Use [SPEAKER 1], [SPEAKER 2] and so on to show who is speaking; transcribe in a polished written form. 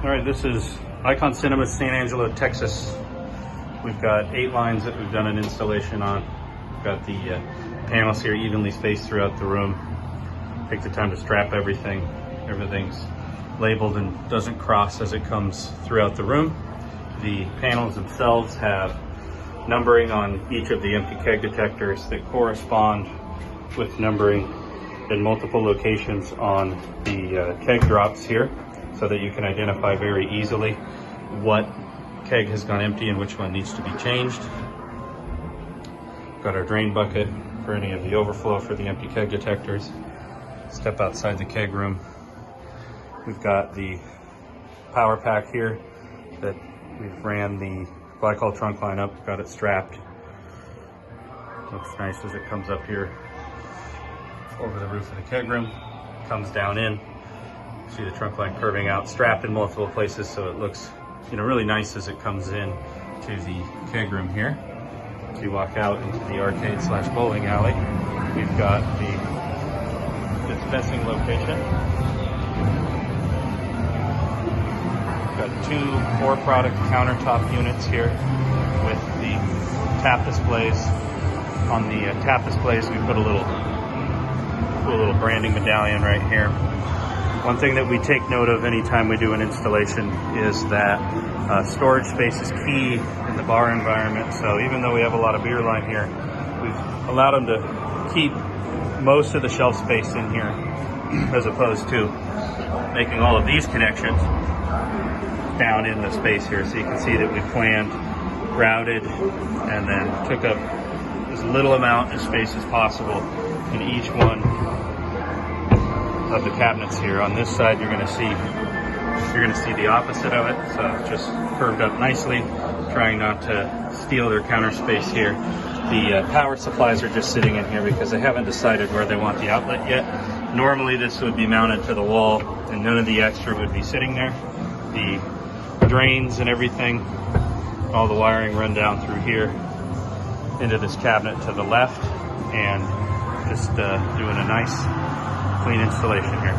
[SPEAKER 1] All right, this is Icon Cinema, San Angelo, Texas. We've got 8 lines that we've done an installation on. We've got the panels here evenly spaced throughout the room. Take the time to strap everything. Everything's labeled and doesn't cross as it comes throughout the room. The panels themselves have numbering on each of the empty keg detectors that correspond with numbering in multiple locations on the keg drops here, so that you can identify very easily what keg has gone empty and which one needs to be changed. Got our drain bucket for any of the overflow for the empty keg detectors. Step outside the keg room. We've got the power pack here that we've ran the glycol trunk line up, got it strapped. Looks nice as it comes up here over the roof of the keg room, comes down in. See the trunk line curving out, strapped in multiple places, so it looks, really nice as it comes in to the keg room here. As you walk out into the arcade/bowling alley, we've got the dispensing location. We've got 2 four-product countertop units here with the tap displays. On the tap displays, we put a little branding medallion right here. One thing that we take note of anytime we do an installation is that storage space is key in the bar environment. So even though we have a lot of beer line here, we've allowed them to keep most of the shelf space in here, as opposed to making all of these connections down in the space here. So you can see that we planned, routed, and then took up as little amount of space as possible in each one of the cabinets here. On this side, you're going to see the opposite of it. So it's just curved up nicely, trying not to steal their counter space here. The power supplies are just sitting in here because they haven't decided where they want the outlet yet. Normally this would be mounted to the wall and none of the extra would be sitting there. The drains and everything, all the wiring run down through here into this cabinet to the left, and just doing a nice clean installation here.